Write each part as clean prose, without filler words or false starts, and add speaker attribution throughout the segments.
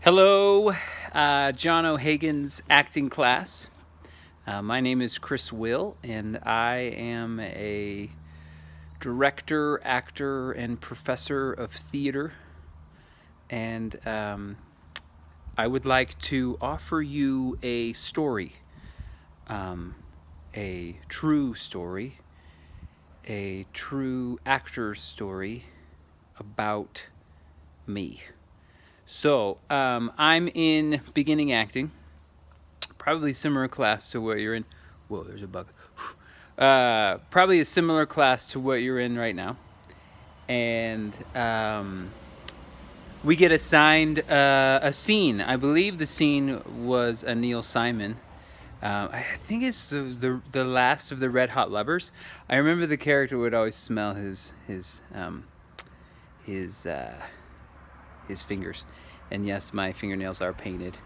Speaker 1: Hello, John O'Hagan's acting class. My name is Chris Will, and I am a director, actor, and professor of theater. And I would like to offer you a story, a true story, a true actor's story about me. So, I'm in beginning acting, probably similar class to what you're in. Whoa, there's a bug. Probably a similar class to what you're in right now. And we get assigned a scene. I believe the scene was a Neil Simon. I think it's the last of the Red Hot Lovers. I remember the character would always smell his fingers. And yes, my fingernails are painted.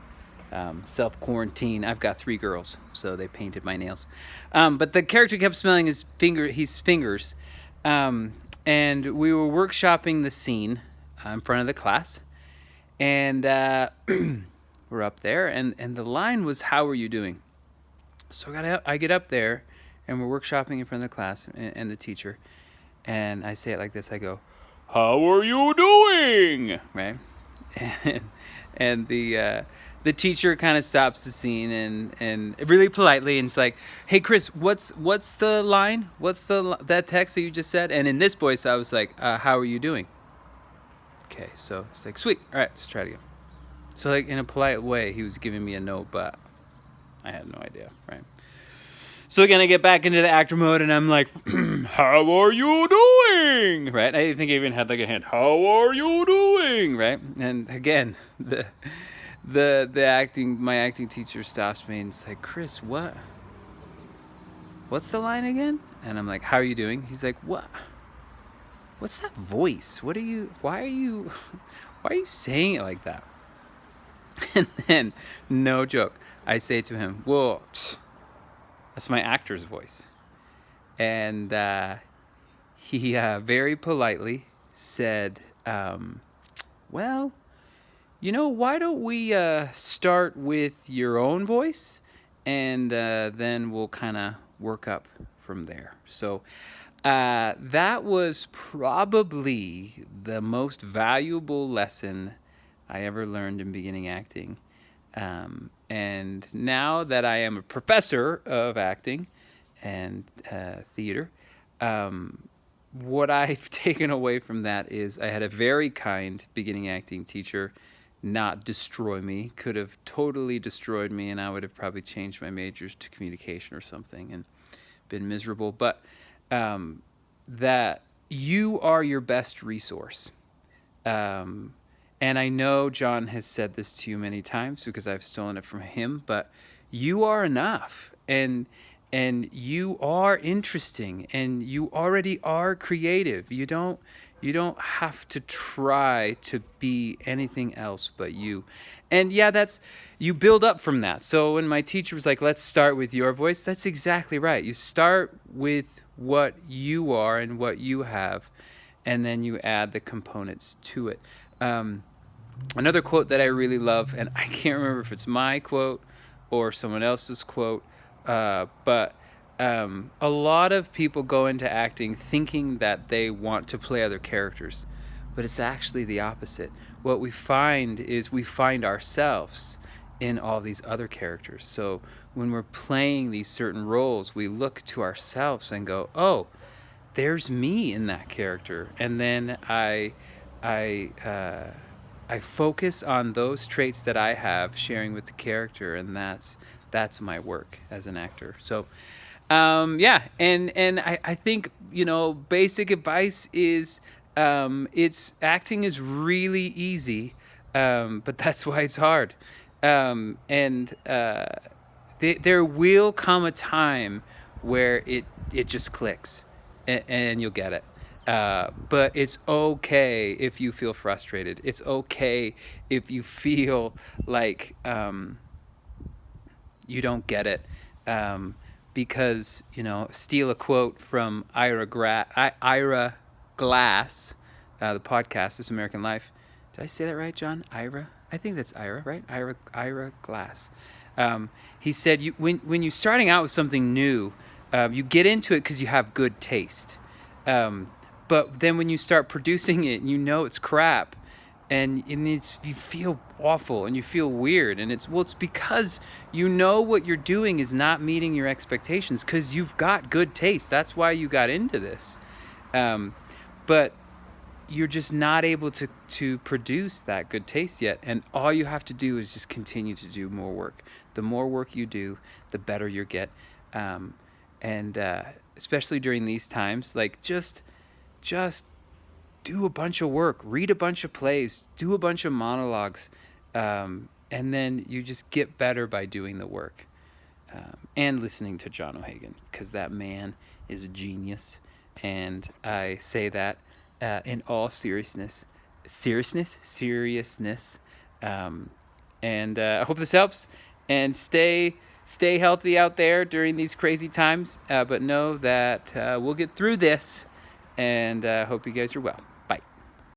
Speaker 1: Self-quarantine. I've got 3 girls, so they painted my nails. But the character kept smelling his fingers. And we were workshopping the scene in front of the class. And we're up there, and the line was, "How are you doing?" So I get up there, and we're workshopping in front of the class and the teacher. And I say it like this. I go, "How are you doing?" Right? And the teacher kind of stops the scene and really politely, and it's like, "Hey Chris, what's the line? What's that text that you just said?" And in this voice, I was like, "How are you doing?" Okay, so it's like, "Sweet, all right, let's try it again." So like in a polite way, he was giving me a note, but I had no idea, right? So again, I get back into the actor mode, and I'm like, "How are you doing?" Right? I think I even had like a hand. "How are you doing?" Right? And again, my acting teacher stops me and it's like, "Chris, what's the line again?" And I'm like, "How are you doing?" He's like, "What's that voice? Why are you saying it like that?" And then, no joke, I say to him, "Well, that's my actor's voice." And he very politely said, "Well, why don't we start with your own voice, and then we'll kind of work up from there." So that was probably the most valuable lesson I ever learned in beginning acting. And now that I am a professor of acting and theater, what I've taken away from that is I had a very kind beginning acting teacher not destroy me. Could have totally destroyed me, and I would have probably changed my majors to communication or something and been miserable. But that you are your best resource. And I know John has said this to you many times because I've stolen it from him, but you are enough, and you are interesting, and you already are creative. You don't have to try to be anything else but you. And yeah, you build up from that. So when my teacher was like, "Let's start with your voice," that's exactly right. You start with what you are and what you have, and then you add the components to it. Another quote that I really love, and I can't remember if it's my quote or someone else's quote, but a lot of people go into acting thinking that they want to play other characters, but it's actually the opposite. What we find is we find ourselves in all these other characters. So when we're playing these certain roles, we look to ourselves and go, "Oh, there's me in that character," and then I focus on those traits that I have, sharing with the character, and that's my work as an actor. So, yeah, and I think basic advice is acting is really easy, but that's why it's hard, and there will come a time where it just clicks, and you'll get it. But it's okay if you feel frustrated. It's okay if you feel like you don't get it. Because, steal a quote from Ira Glass, the podcast, This American Life. Did I say that right, John? Ira? I think that's Ira, right? Ira Glass. He said, when you're starting out with something new, you get into it because you have good taste. But then when you start producing it, you know it's crap, and you feel awful and you feel weird, and it's because you know what you're doing is not meeting your expectations because you've got good taste. That's why you got into this. But you're just not able to produce that good taste yet, and all you have to do is just continue to do more work. The more work you do, the better you get. And especially during these times, like just do a bunch of work, read a bunch of plays, do a bunch of monologues, and then you just get better by doing the work, and listening to John O'Hagan, because that man is a genius. And I say that in all seriousness. And I hope this helps. And stay healthy out there during these crazy times. But know that we'll get through this. And I hope you guys are well.